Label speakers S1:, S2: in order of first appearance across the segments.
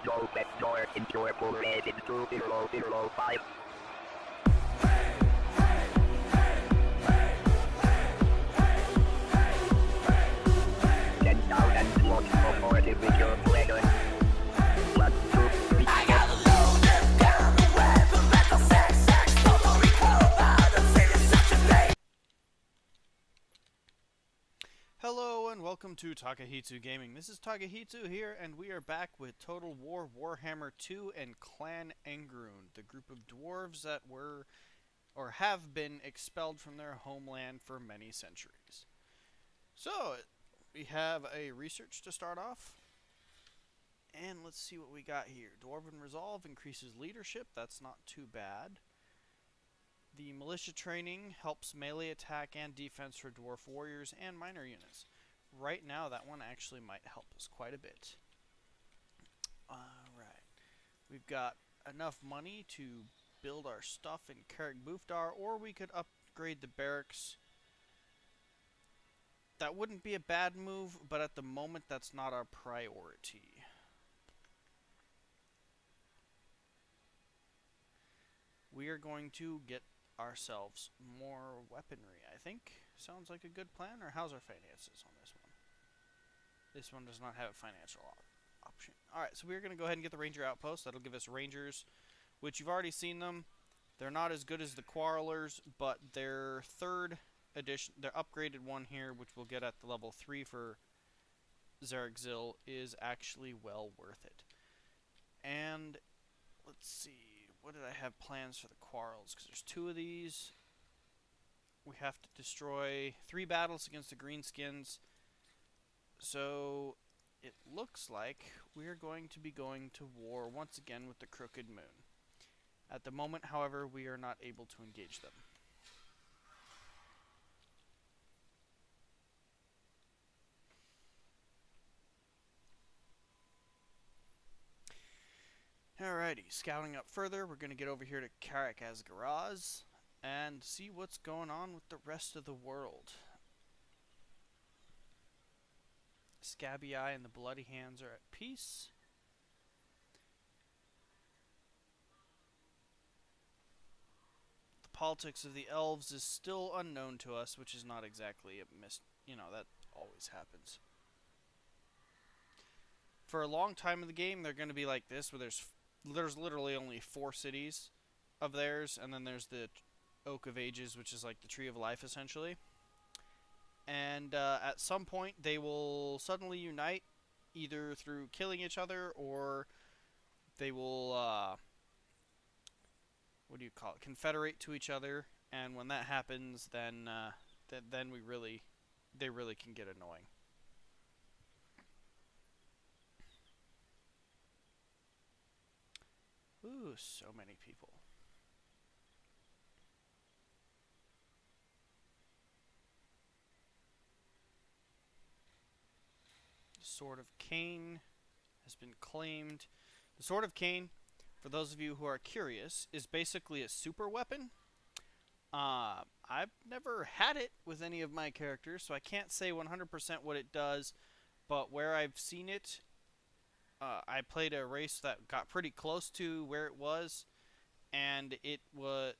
S1: Go sector into your red into 005.
S2: Hello and welcome to Takehitsu Gaming. This is Takehitsu here, and we are back with Total War Warhammer 2 and Clan Angrun, the group of dwarves that were or have been expelled from their homeland for many centuries. So, we have a research to start off. And let's see what we got here. Dwarven Resolve increases leadership. That's not too bad. The militia training helps melee attack and defense for dwarf warriors and minor units. Right now, that one actually might help us quite a bit. Alright. We've got enough money to build our stuff in Carrick Bufdar, or we could upgrade the barracks. That wouldn't be a bad move, but at the moment, that's not our priority. We are going to get ourselves more weaponry, I think. Sounds like a good plan. Or how's our finances on this one? This one does not have a financial option. Alright, so we're going to go ahead and get the ranger outpost. That'll give us rangers, which you've already seen them. They're not as good as the quarrelers, but their third edition, their upgraded one here, which we'll get at the level 3 for Zaragzil, is actually well worth it. And let's see. What did I have plans for the quarrels? Because there's 2 of these. We have to destroy 3 battles against the greenskins. So it looks like we're going to be going to war once again with the Crooked Moon. At the moment, however, we are not able to engage them. Alrighty, scouting up further, we're going to get over here to Carrick Asgaraz and see what's going on with the rest of the world. Scabby Eye and the Bloody Hands are at peace. The politics of the elves is still unknown to us, which is not exactly a that always happens. For a long time in the game, they're going to be like this, where there's literally only 4 cities of theirs, and then there's the Oak of Ages, which is like the Tree of Life, essentially. And at some point, they will suddenly unite, either through killing each other, or they will, confederate to each other. And when that happens, then they really can get annoying. Ooh, so many people. The Sword of Cain has been claimed. The Sword of Cain, for those of you who are curious, is basically a super weapon. I've never had it with any of my characters, so I can't say 100% what it does, but where I've seen it, I played a race that got pretty close to where it was, and it was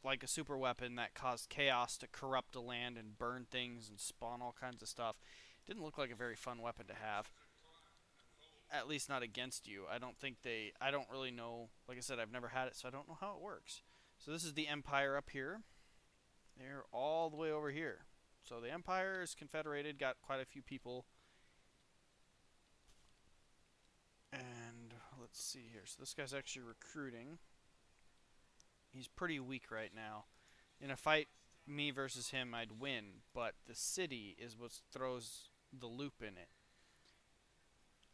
S2: like a super weapon that caused chaos to corrupt a land and burn things and spawn all kinds of stuff. Didn't look like a very fun weapon to have. At least not against you. I don't really know. Like I said, I've never had it, so I don't know how it works. So this is the Empire up here. They're all the way over here. So the Empire is confederated, got quite a few people. And let's see here. So this guy's actually recruiting. He's pretty weak right now. In a fight, me versus him, I'd win. But the city is what throws the loop in it.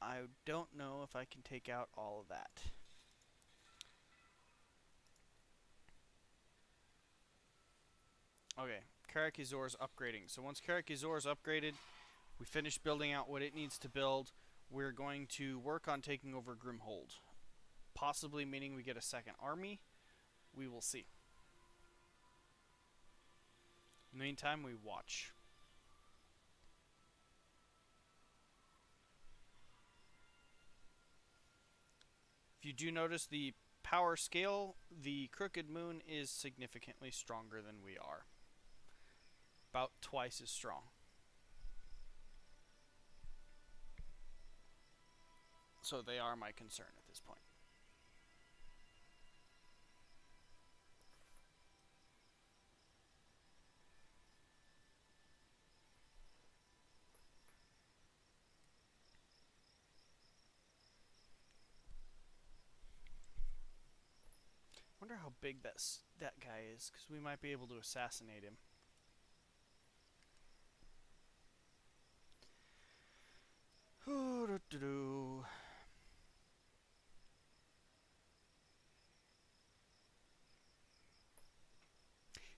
S2: I don't know if I can take out all of that. Okay, Karakizor's upgrading. So once Karakizor's upgraded, we finish building out what it needs to build. We're going to work on taking over Grimhold. Possibly meaning we get a second army. We will see. In the meantime, we watch. you do notice the power scale, the Crooked Moon is significantly stronger than we are. About twice as strong. So they are my concern at this point. Wonder how big that guy is, because we might be able to assassinate him.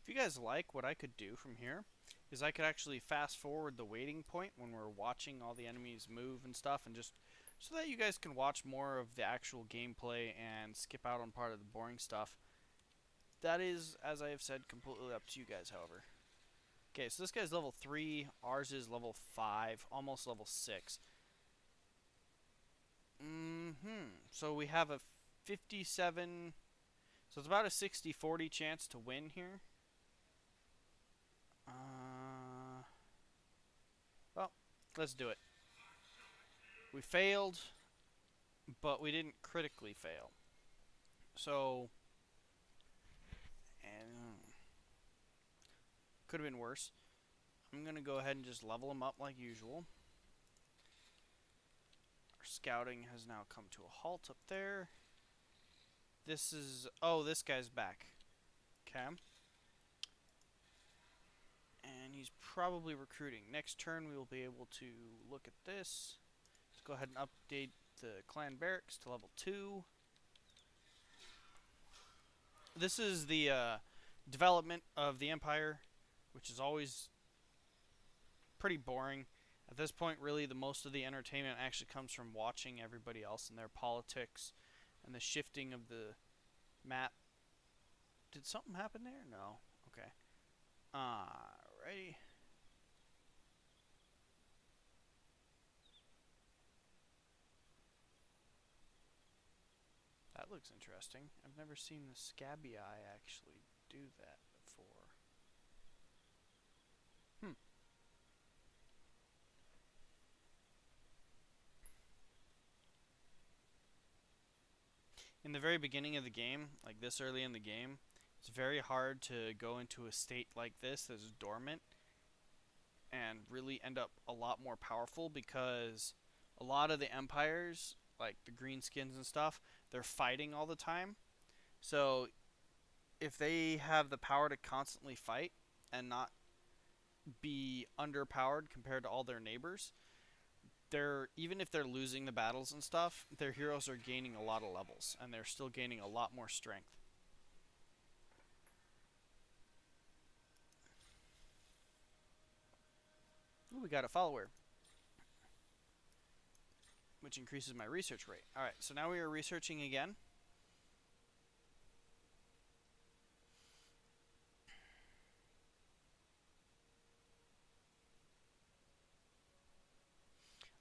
S2: If you guys like, what I could do from here is I could actually fast forward the waiting point when we're watching all the enemies move and stuff, and just so that you guys can watch more of the actual gameplay and skip out on part of the boring stuff. That is, as I have said, completely up to you guys, however. Okay, so this guy's level 3, ours is level 5, almost level 6. So we have a 57, so it's about a 60-40 chance to win here. Well, let's do it. We failed, but we didn't critically fail. So, and could have been worse. I'm going to go ahead and just level him up like usual. Our scouting has now come to a halt up there. This is... oh, this guy's back. Okay. And he's probably recruiting. Next turn we will be able to look at this. Let's go ahead and update the clan barracks to level 2. This is the development of the Empire, which is always pretty boring. At this point, really, the most of the entertainment actually comes from watching everybody else and their politics and the shifting of the map. Did something happen there? No. Okay. Alrighty. That looks interesting. I've never seen the Scabby Eye actually do that before. In the very beginning of the game, like this early in the game, it's very hard to go into a state like this that's dormant and really end up a lot more powerful, because a lot of the empires, like the greenskins and stuff, they're fighting all the time. So if they have the power to constantly fight and not be underpowered compared to all their neighbors, even if they're losing the battles and stuff, their heroes are gaining a lot of levels, and they're still gaining a lot more strength. Ooh, we got a follower, which increases my research rate. Alright, so now we are researching again.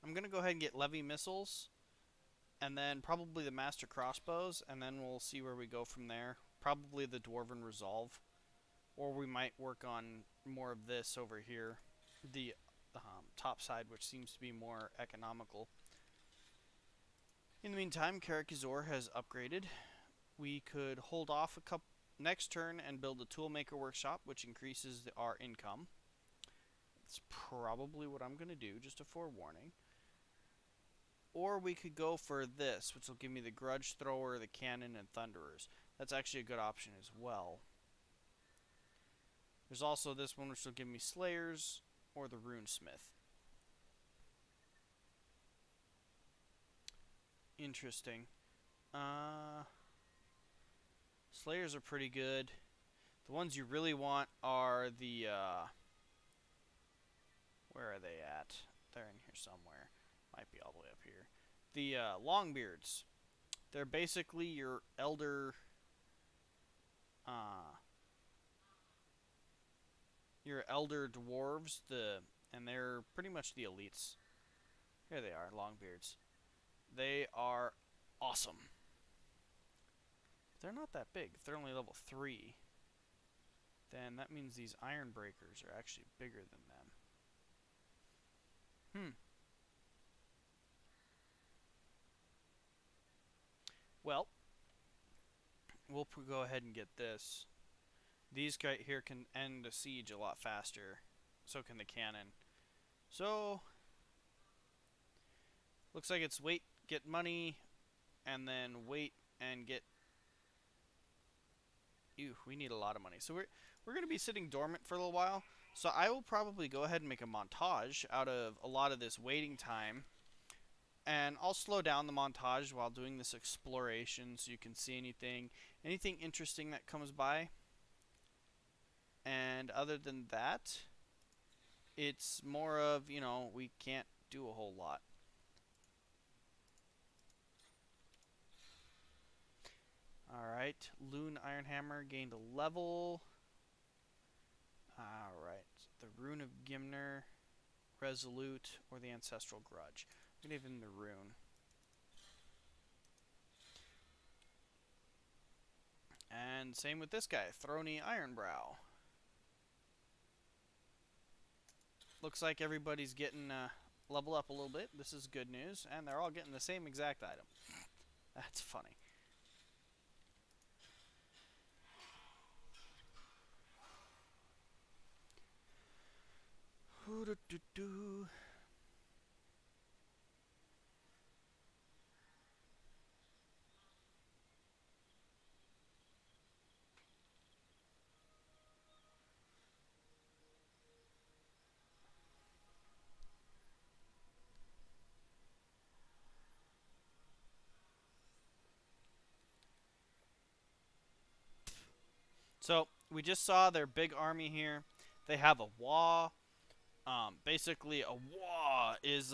S2: I'm going to go ahead and get levy missiles, and then probably the master crossbows, and then we'll see where we go from there. Probably the dwarven resolve, or we might work on more of this over here, the top side, which seems to be more economical. In the meantime, Karakazor has upgraded. We could hold off a couple next turn and build a toolmaker workshop, which increases our income. That's probably what I'm going to do, just a forewarning. Or we could go for this, which will give me the grudge thrower, the cannon, and thunderers. That's actually a good option as well. There's also this one, which will give me slayers or the runesmith. Interesting. Slayers are pretty good. The ones you really want are the where are they at? They're in here somewhere. Might be all the way up here. The Longbeards. They're basically your elder dwarves, and they're pretty much the elites. Here they are, Longbeards. They are awesome. They're not that big. If they're only level 3, then that means these iron breakers are actually bigger than them. Well, we'll go ahead and get this. These guys here can end a siege a lot faster. So can the cannon. So, looks like it's wait, get money, and then wait and get... Ew, we need a lot of money. So we're going to be sitting dormant for a little while. So I will probably go ahead and make a montage out of a lot of this waiting time. And I'll slow down the montage while doing this exploration so you can see anything interesting that comes by. And other than that, it's more of, you know, we can't do a whole lot. Alright, Loon Iron Hammer gained a level. Alright, the Rune of Gimner, Resolute, or the Ancestral Grudge. I'm going to give him the Rune. And same with this guy, Throny Ironbrow. Looks like everybody's getting level up a little bit. This is good news. And they're all getting the same exact item. That's funny. So, we just saw their big army here. They have a Wa. Basically, a Wa is,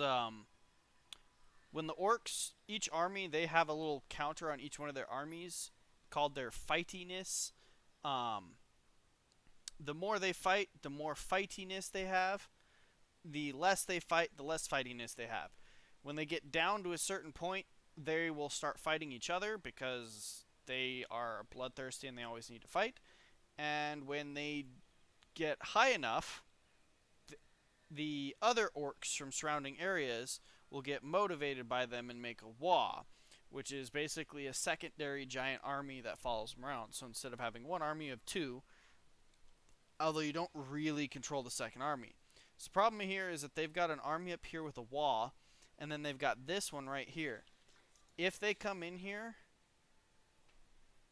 S2: when the orcs, each army, they have a little counter on each one of their armies called their fightiness. The more they fight, the more fightiness they have. The less they fight, the less fightiness they have. When they get down to a certain point, they will start fighting each other because they are bloodthirsty and they always need to fight. And when they get high enough, the other orcs from surrounding areas will get motivated by them and make a Wa, which is basically a secondary giant army that follows them around. So instead of having one army of 2, although you don't really control the second army. So the problem here is that they've got an army up here with a Wa, and then they've got this one right here. If they come in here,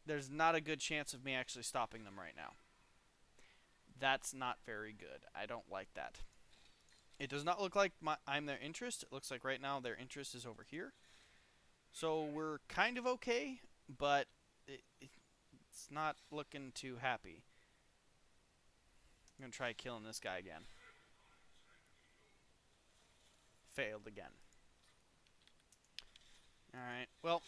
S2: there's not a good chance of me actually stopping them right now. That's not very good. I don't like that. It does not look like I'm their interest. It looks like right now their interest is over here. So we're kind of okay, but it's not looking too happy. I'm going to try killing this guy again. Failed again. Alright, well.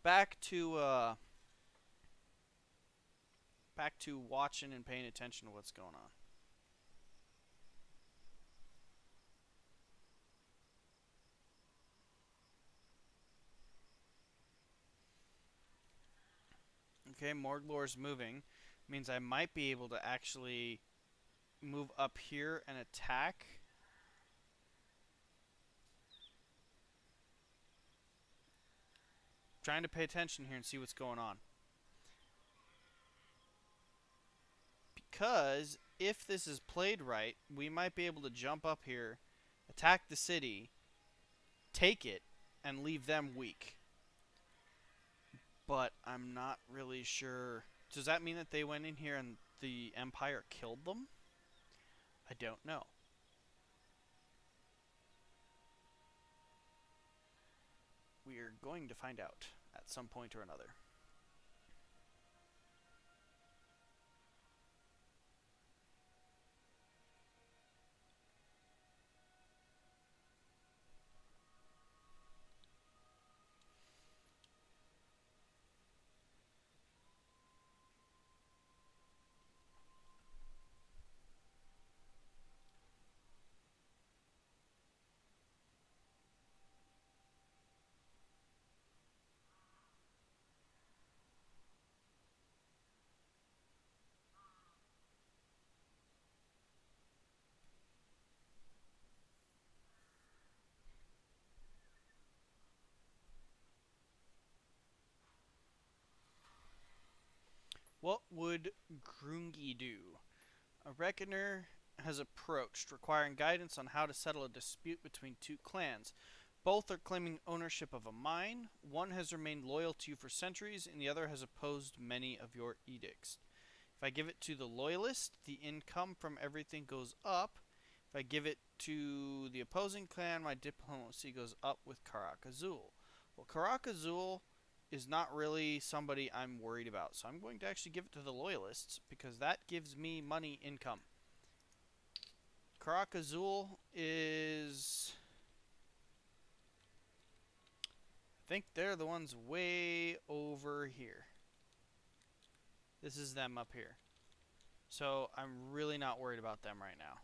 S2: back to watching and paying attention to what's going on. Okay, Morglor's moving. Means I might be able to actually move up here and attack. Trying to pay attention here and see what's going on. Because if this is played right, we might be able to jump up here, attack the city, take it, and leave them weak. But I'm not really sure. Does that mean that they went in here and the Empire killed them? I don't know. We are going to find out at some point or another. What would Grungi do? A reckoner has approached, requiring guidance on how to settle a dispute between two clans. Both are claiming ownership of a mine. One has remained loyal to you for centuries, and the other has opposed many of your edicts. If I give it to the loyalist, the income from everything goes up. If I give it to the opposing clan, my diplomacy goes up with Karakazul. Well, Karakazul is not really somebody I'm worried about, so I'm going to actually give it to the loyalists because that gives me money income. Karakazul is... I think they're the ones way over here. This is them up here. So I'm really not worried about them right now.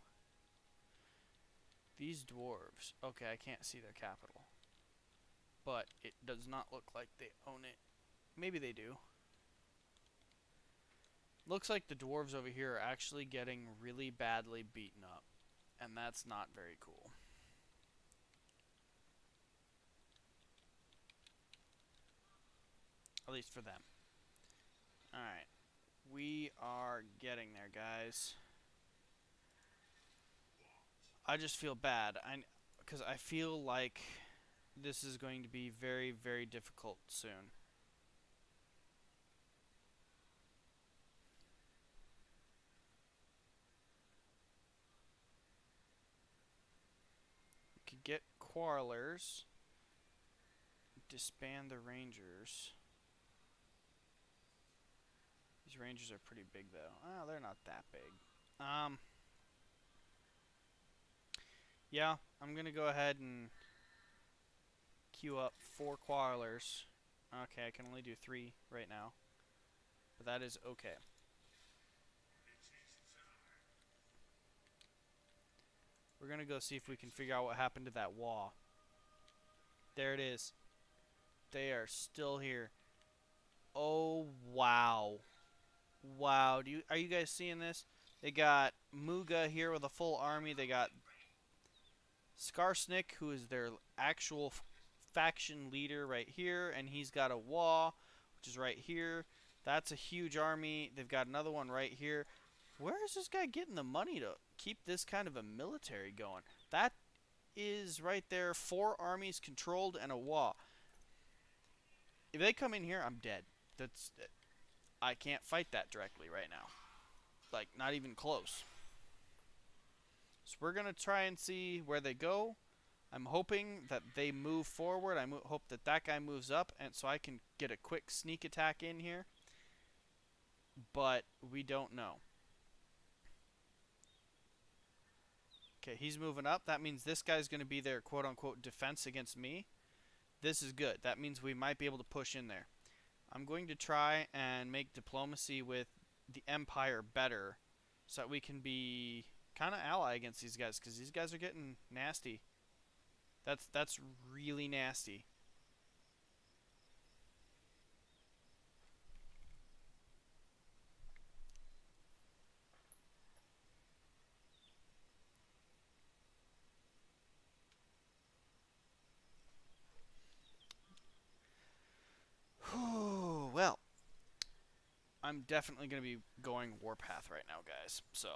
S2: These dwarves. Okay, I can't see their capital. But it does not look like they own it. Maybe they do. Looks like the dwarves over here are actually getting really badly beaten up. And that's not very cool. At least for them. Alright. We are getting there, guys. I just feel bad. Because I feel like this is going to be very, very difficult soon. We could get quarrelers. Disband the rangers. These rangers are pretty big, though. Oh, they're not that big. Yeah, I'm gonna go ahead and queue up 4 quarrelers. Okay, I can only do 3 right now. But that is okay. We're gonna go see if we can figure out what happened to that wall. There it is. They are still here. Oh, wow. Wow, are you guys seeing this? They got Muga here with a full army. They got Skarsnik, who is their actual faction leader right here, and he's got a Wa, which is right here. That's a huge army. They've got another one right here. Where is this guy getting the money to keep this kind of a military going? That is right there, 4 armies controlled and a Wa. If they come in here, I'm dead. I can't fight that directly right now. Like, not even close. So we're going to try and see where they go. I'm hoping that they move forward. I hope that that guy moves up, and so I can get a quick sneak attack in here. But we don't know. Okay, he's moving up. That means this guy's going to be their quote-unquote defense against me. This is good. That means we might be able to push in there. I'm going to try and make diplomacy with the Empire better so that we can be kind of ally against these guys, because these guys are getting nasty. That's really nasty. Well, I'm definitely going to be going Warpath right now, guys. So,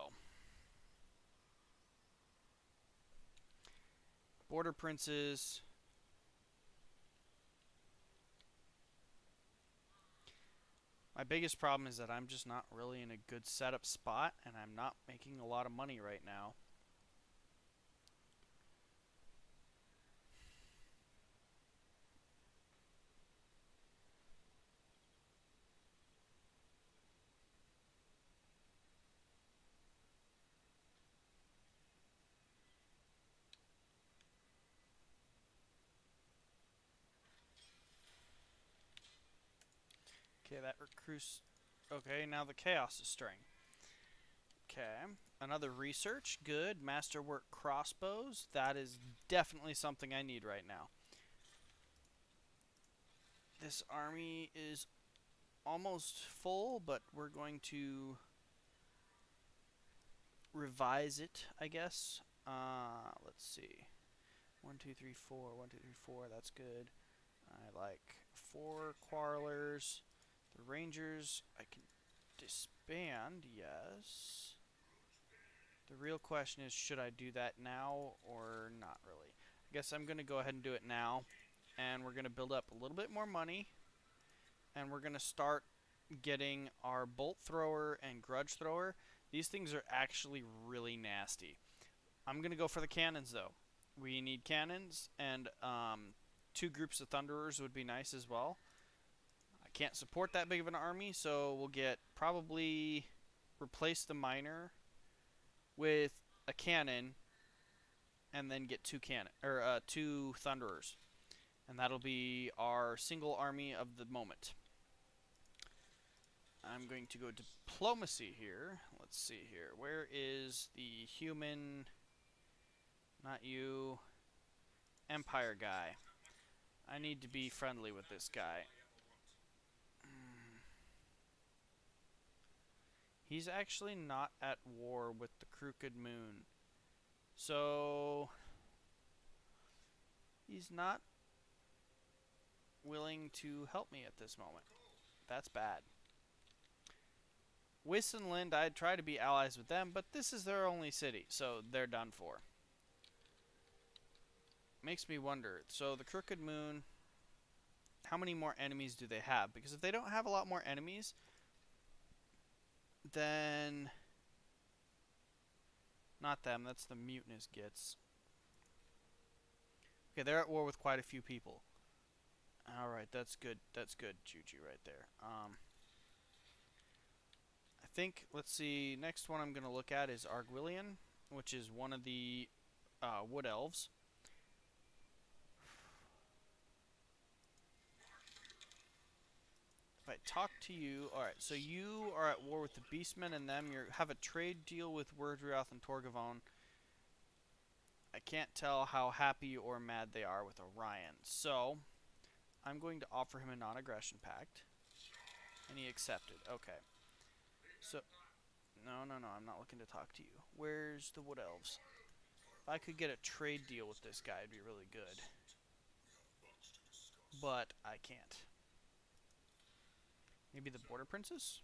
S2: Border Princes. My biggest problem is that I'm just not really in a good setup spot, and I'm not making a lot of money right now. Okay, that recruits. Okay, now the chaos is stirring. Okay, another research. Good. Masterwork crossbows. That is definitely something I need right now. This army is almost full, but we're going to revise it, I guess. Let's see. 1, 2, 3, 4. 1, 2, 3, 4. That's good. I like 4 quarrelers. The rangers, I can Disband, yes. The real question is, should I do that now or not really? I guess I'm going to go ahead and do it now. And we're going to build up a little bit more money. And we're going to start getting our bolt thrower and grudge thrower. These things are actually really nasty. I'm going to go for the cannons though. We need cannons, and 2 groups of thunderers would be nice as well. I can't support that big of an army, so we'll get probably replace the miner with a cannon, and then get 2 thunderers, and that'll be our single army of the moment. I'm going to go diplomacy here. Let's see here. Where is the human? Not you. Empire guy. I need to be friendly with this guy. He's actually not at war with the Crooked Moon. So he's not willing to help me at this moment. That's bad. Wyss and Lind, I'd try to be allies with them, but this is their only city, so they're done for. Makes me wonder. So the Crooked Moon, how many more enemies do they have? Because if they don't have a lot more enemies, then not them, that's the mutinous gits. Okay, they're at war with quite a few people. Alright, that's good. That's good, Juju, right there. I think, let's see, next one I'm going to look at is Arguillian, which is one of the wood elves. If I talk to you, alright, so you are at war with the Beastmen and them. You have a trade deal with Werdrioth and Torgavon. I can't tell how happy or mad they are with Orion. So, I'm going to offer him a non-aggression pact. And he accepted. Okay. So, no, I'm not looking to talk to you. Where's the Wood Elves? If I could get a trade deal with this guy, it'd be really good. But I can't. Maybe the Border Princess?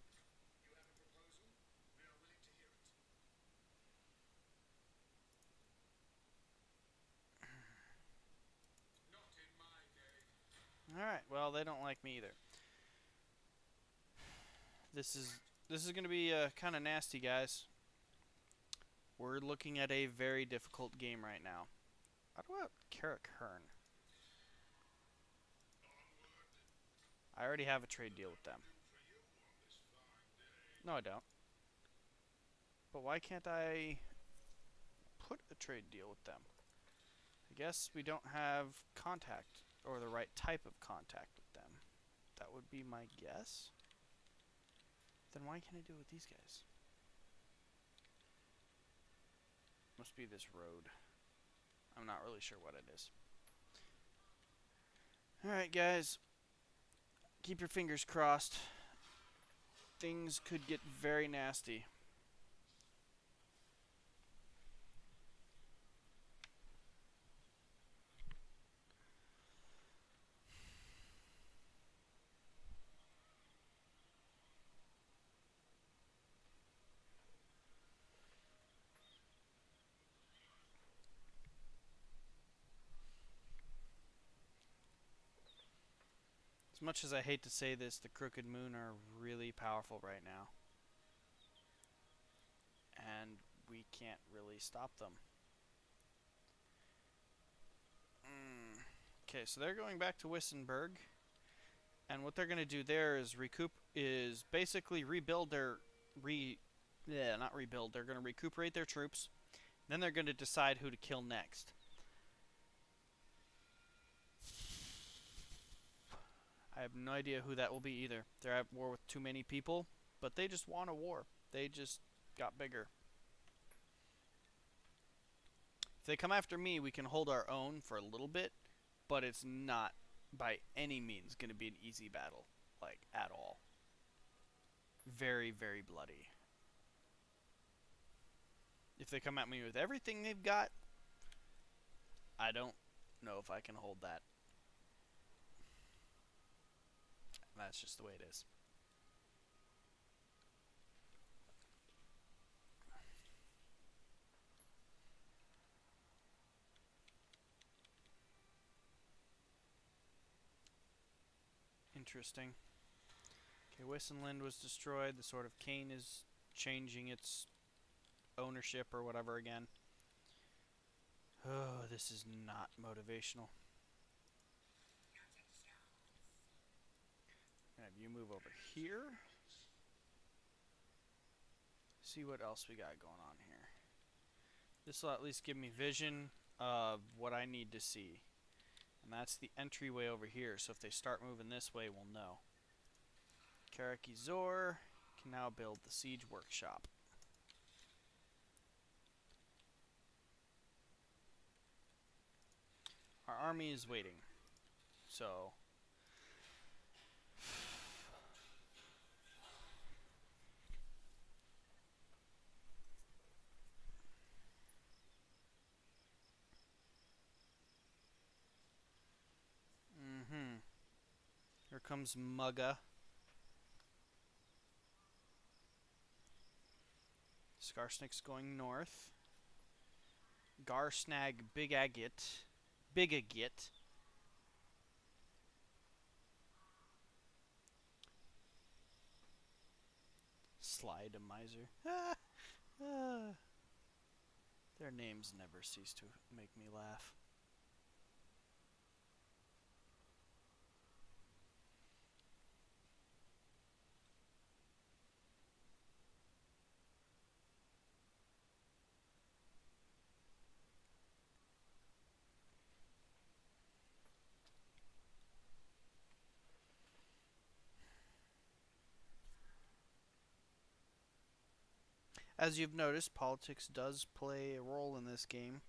S2: Alright, well, they don't like me either. This is going to be kind of nasty, guys. We're looking at a very difficult game right now. How about Carrick Hearn? I already have a trade deal with them. No, I don't. But why can't I put a trade deal with them? I guess we don't have contact, or the right type of contact with them. That would be my guess. Then why can't I do it with these guys? Must be this road. I'm not really sure what it is. Alright, guys. Keep your fingers crossed. Things could get very nasty. As much as I hate to say this, the Crooked Moon are really powerful right now. And we can't really stop them. Okay, so they're going back to Wissenberg. And what they're going to do there is basically rebuild their... not rebuild. They're going to recuperate their troops. Then they're going to decide who to kill next. I have no idea who that will be either. They're at war with too many people, but they just want a war. They just got bigger. If they come after me, we can hold our own for a little bit, but it's not by any means going to be an easy battle, like, at all. Very, very bloody. If they come at me with everything they've got, I don't know if I can hold that. That's just the way it is. Interesting. Okay, Wissenland was destroyed. The Sword of Cain is changing its ownership or whatever again. Oh, this is not motivational. Have you move over here. See what else we got going on here. This will at least give me vision of what I need to see. And that's the entryway over here, so if they start moving this way, we'll know. Karaki Zor can now build the siege workshop. Our army is waiting, so... Here comes Mugga. Skarsnik's going north. Garsnag Bigagit. Bigagit. Slide-a-miser. Their names never cease to make me laugh. As you've noticed, politics does play a role in this game.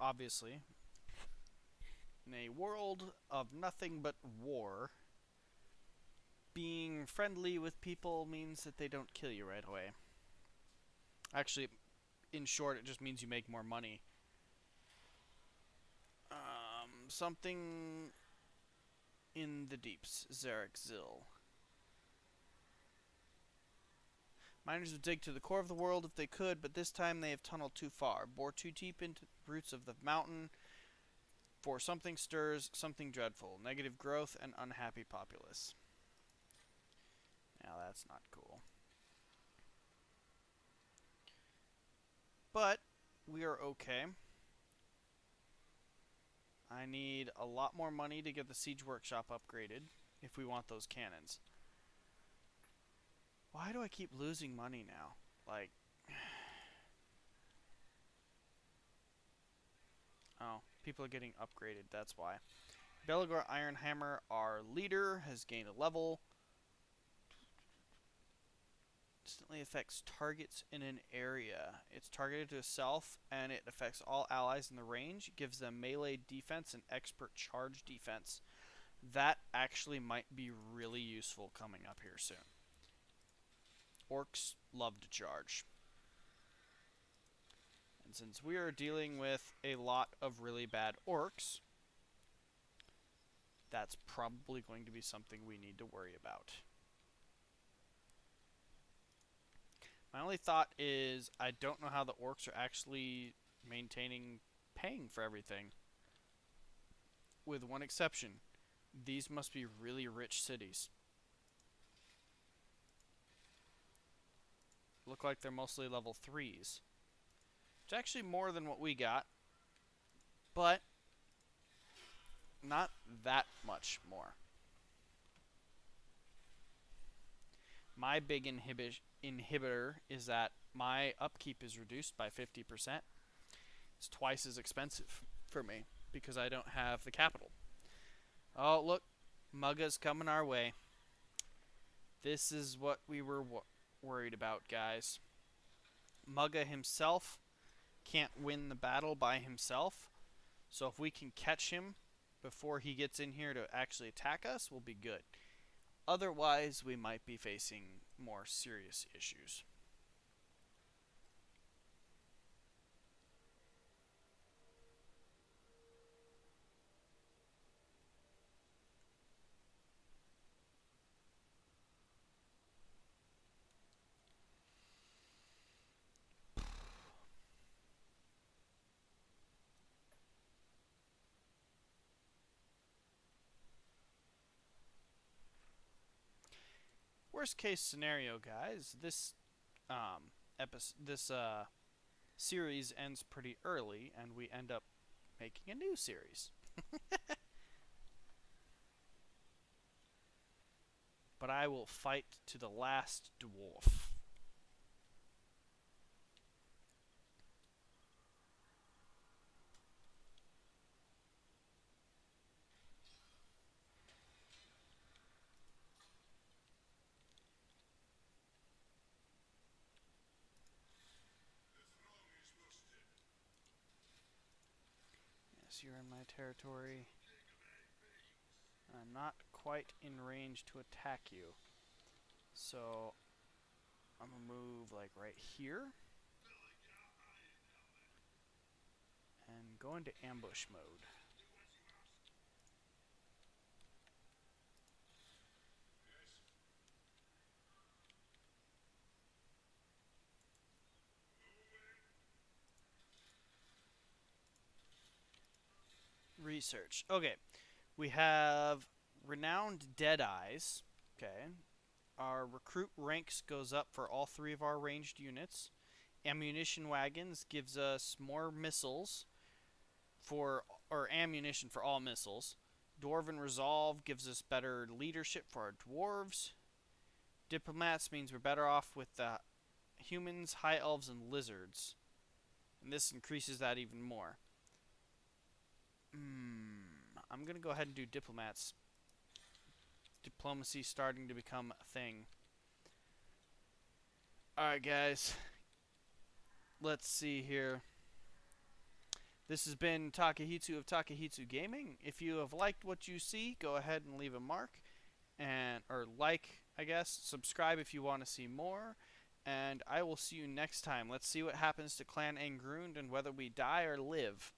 S2: Obviously, in a world of nothing but war, being friendly with people means that they don't kill you right away. Actually, in short, it just means you make more money. Something in the deeps. Zarek Zil. Miners would dig to the core of the world if they could, but this time they have tunneled too far, bore too deep into the roots of the mountain, for something stirs, something dreadful, negative growth and unhappy populace. Now that's not cool. But we are okay. I need a lot more money to get the siege workshop upgraded if we want those cannons. Why do I keep losing money now? Like... Oh, people are getting upgraded, that's why. Belagor Ironhammer, our leader, has gained a level. Instantly affects targets in an area. It's targeted to itself, and it affects all allies in the range. It gives them melee defense and expert charge defense. That actually might be really useful coming up here soon. Orcs love to charge. And since we are dealing with a lot of really bad orcs, that's probably going to be something we need to worry about. My only thought is I don't know how the orcs are actually paying for everything. With one exception. These must be really rich cities. Look like they're mostly level 3s. It's actually more than what we got. But not that much more. My big inhibitor is that my upkeep is reduced by 50%. It's twice as expensive for me because I don't have the capital. Oh, look. Mugga's coming our way. This is what we were worried about, guys. Mugga himself can't win the battle by himself. So if we can catch him before he gets in here to actually attack us, we'll be good. Otherwise, we might be facing more serious issues. worst case scenario, guys, this series ends pretty early, and we end up making a new series. But I will fight to the last dwarf. Yes, you're in my territory. I'm not quite in range to attack you. So I'm gonna move like right here and go into ambush mode. Research. Okay. We have renowned Deadeyes. Okay. Our recruit ranks goes up for all 3 of our ranged units. Ammunition wagons gives us more missiles or ammunition for all missiles. Dwarven Resolve gives us better leadership for our dwarves. Diplomats means we're better off with the humans, high elves, and lizards. And this increases that even more. I'm going to go ahead and do diplomats. Diplomacy starting to become a thing. Alright, guys. Let's see here. This has been Takehitsu of Takehitsu Gaming. If you have liked what you see, go ahead and leave a mark. Or like, I guess. Subscribe if you want to see more. And I will see you next time. Let's see what happens to Clan Angrund and whether we die or live.